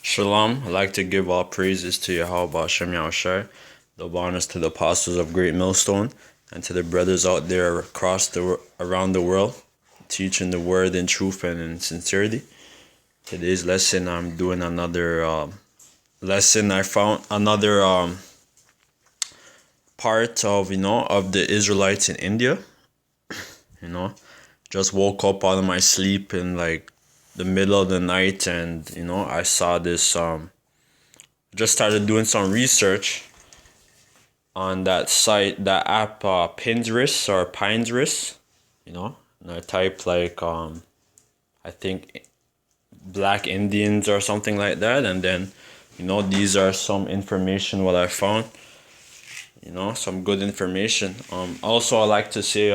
Shalom. I'd like to give all praises to Yahweh Hashem Yahushai, double honors to the apostles of Great Millstone, and to the brothers out there around the world, teaching the word in truth and in sincerity. Today's lesson, I'm doing another lesson. I found another part of of the Israelites in India. Just woke up out of my sleep in like the middle of the night, and I saw this. Just started doing some research on that site, that app, Pinterest or Pinterest. And I typed like I think Black Indians or something like that, and then these are some information what I found. Some good information. Also, I like to say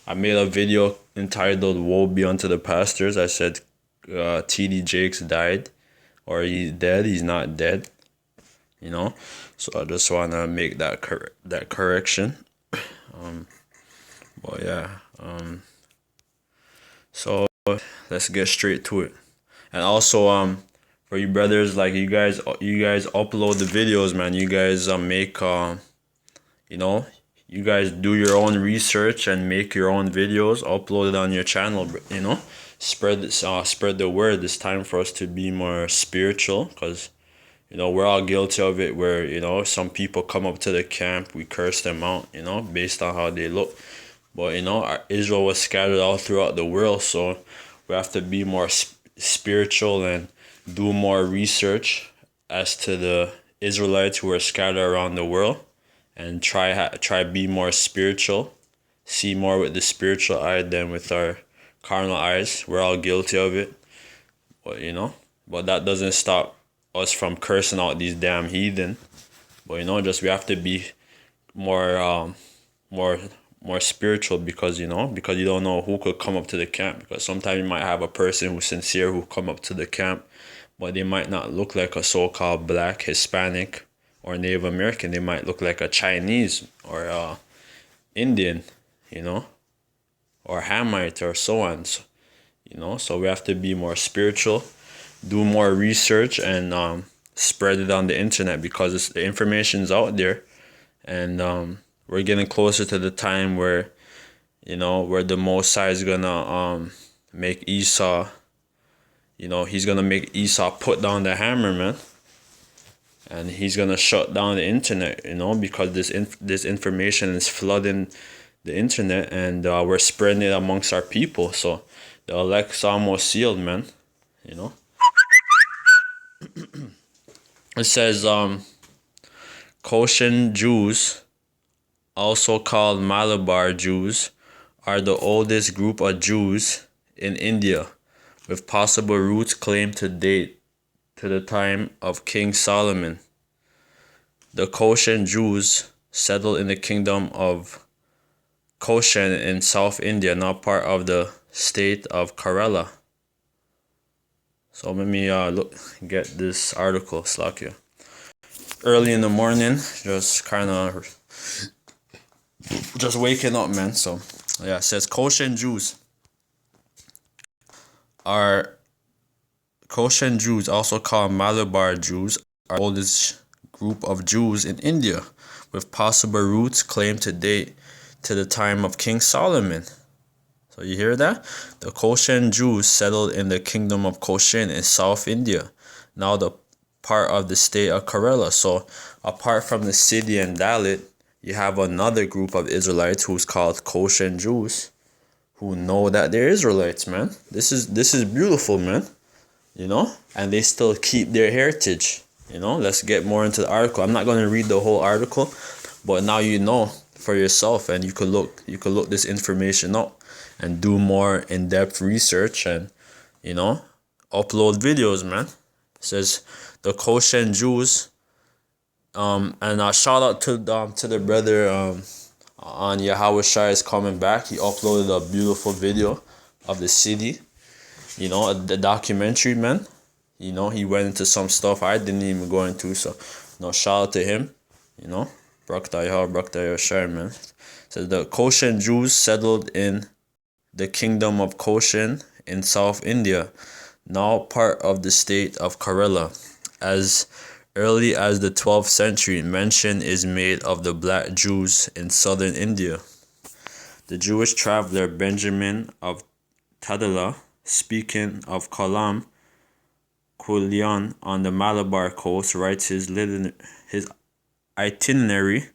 I made a video entitled "Woe Be Unto the Pastors." I said T.D. Jakes died, or he's dead. He's not dead. So I just want to make that correction. But yeah. So let's get straight to it. And also for you brothers, like you guys upload the videos, man. You guys make you guys do your own research and make your own videos, upload it on your channel. Spread the word. It's time for us to be more spiritual, because we're all guilty of it, where some people come up to the camp, we curse them out, based on how they look. But Israel was scattered all throughout the world, so we have to be more spiritual and do more research as to the Israelites who are scattered around the world, and try be more spiritual, see more with the spiritual eye than with our carnal eyes. We're all guilty of it, but that doesn't stop us from cursing out these damn heathen. But just we have to be more spiritual, because you don't know who could come up to the camp. Because sometimes you might have a person who's sincere who come up to the camp, but they might not look like a so-called black, Hispanic, or Native American. They might look like a Chinese or Indian, or Hamite or so on. So we have to be more spiritual, do more research, and spread it on the internet, because the information's out there, and we're getting closer to the time where where the Most High is gonna make Esau. He's gonna make Esau put down the hammer, man. And he's gonna shut down the internet, because this information is flooding the internet, and we're spreading it amongst our people. So the elect's almost sealed, man. It says Kochi Jews, also called Malabar Jews, are the oldest group of Jews in India, with possible roots claimed to date to the time of King Solomon. The Kochi Jews settled in the kingdom of Kochi in South India, now part of the state of Kerala. So let me get this article, Slakia. Early in the morning, just waking up, man. So yeah, it says Kochi Jews, also called Malabar Jews, are the oldest group of Jews in India, with possible roots claimed to date to the time of King Solomon. So you hear that? The Kochi Jews settled in the kingdom of Cochin in South India, now the part of the state of Kerala. So apart from the city and Dalit, you have another group of Israelites who's called Kochi Jews, who know that they're Israelites, man. This is beautiful, man. And they still keep their heritage. Let's get more into the article. I'm not going to read the whole article, but now you know for yourself, and you could look this information up and do more in-depth research, and upload videos, man. It says the Kochi Jews, and shout out to the brother on Yahweh Shai is coming back. He uploaded a beautiful video of the city, the documentary, man. He went into some stuff I didn't even go into. So, shout out to him. Brak Shai, man. So the Kochi Jews settled in the kingdom of Cochin in South India, now part of the state of Kerala. As early as the 12th century, mention is made of the black Jews in southern India. The Jewish traveler Benjamin of Tadala, speaking of Kollam, Kulyan on the Malabar coast, writes his itinerary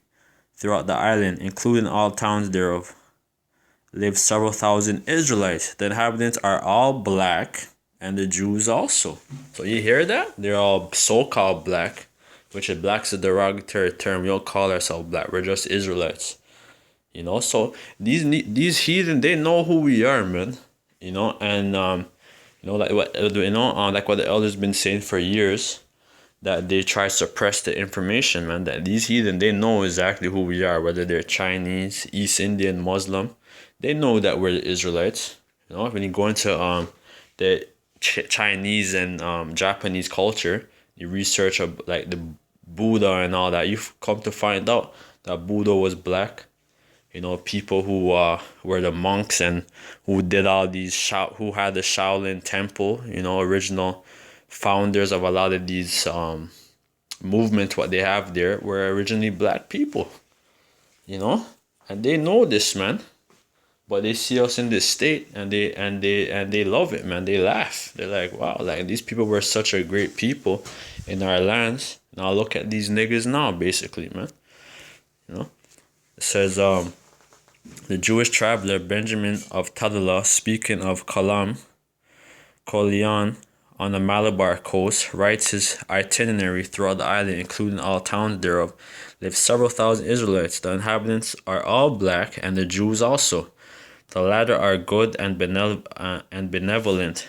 throughout the island, including all towns thereof, live several thousand Israelites. The inhabitants are all black, and the Jews also. So you hear that? They're all so-called black, which is black's a derogatory term. We don't call ourselves black. We're just Israelites. So these heathen, they know who we are, man. And like what like what the elders been saying for years, that they try to suppress the information, man. That these heathen, they know exactly who we are, whether they're Chinese, East Indian, Muslim. They know that we're the Israelites. When you go into the Chinese and Japanese culture, you research like the Buddha and all that, you've come to find out that Buddha was black. People who were the monks and who did all these who had the Shaolin Temple, original founders of a lot of these movements, what they have there, were originally black people. And they know this, man. But they see us in this state, and they love it, man. They laugh. They're like, wow, like these people were such a great people in our lands. Now look at these niggas now, basically, man. It says the Jewish traveler Benjamin of Tadala, speaking of Kollam, on the Malabar coast, writes his itinerary throughout the island, including all towns thereof, live several thousand Israelites. The inhabitants are all black, and the Jews also. The latter are good and benevolent.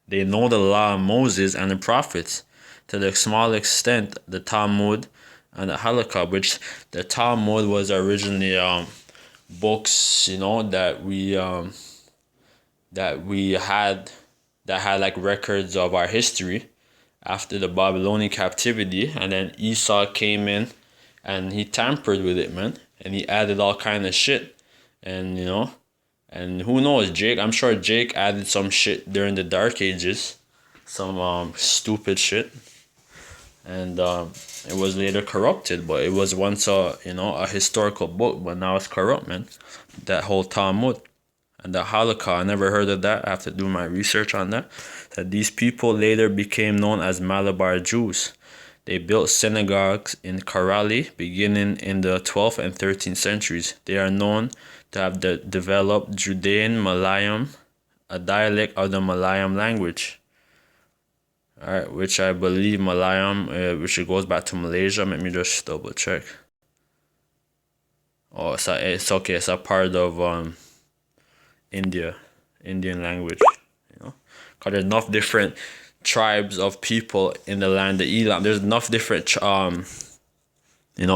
They know the law of Moses and the prophets. To the small extent, the Talmud and the Halakha, which the Talmud was originally books, that we had like records of our history after the Babylonian captivity, and then Esau came in and he tampered with it, man, and he added all kind of shit, and and who knows, I'm sure Jake added some shit during the Dark Ages, some stupid shit, and it was later corrupted, but it was once a historical book, but now it's corrupt, man. That whole Talmud and the Halakha, I never heard of that. I have to do my research on that. That these people later became known as Malabar Jews. They built synagogues in Karali beginning in the 12th and 13th centuries. They are known to have developed Judean Malayalam, a dialect of the Malayalam language. Alright, which I believe Malayalam, which it goes back to Malaysia. Let me just double check. Oh, it's okay. It's a part of Indian language. Cause there's enough different tribes of people in the land of Elam. There's enough different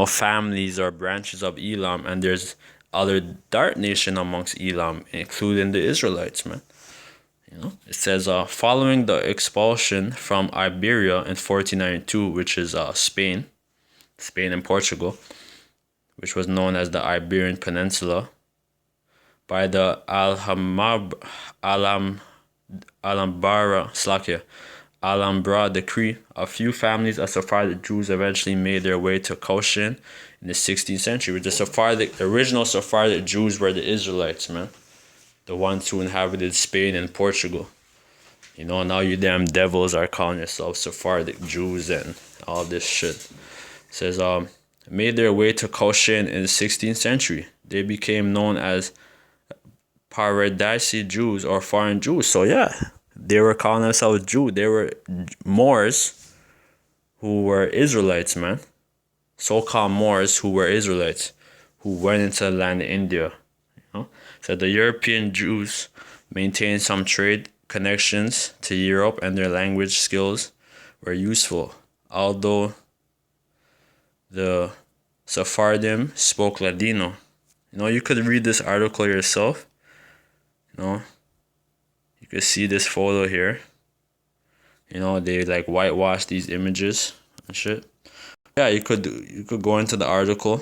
families or branches of Elam, and there's other dark nation amongst Elam, including the Israelites, man. It says following the expulsion from Iberia in 1492, which is Spain and Portugal, which was known as the Iberian Peninsula, by the Alhambra decree, a few families of Sephardic Jews eventually made their way to Kochi in the 16th century. The original Sephardic Jews were the Israelites, man. The ones who inhabited Spain and Portugal. Now you damn devils are calling yourselves Sephardic Jews and all this shit. It says, made their way to Kochi in the 16th century. They became known as Paradisi Jews or foreign Jews. So yeah, they were calling themselves Jew. They were Moors who were Israelites, man. So-called Moors who were Israelites, who went into the land of India. So the European Jews maintained some trade connections to Europe, and their language skills were useful. Although the Sephardim spoke Ladino. You could read this article yourself. You could see this photo here. They like whitewash these images and shit. Yeah, you could go into the article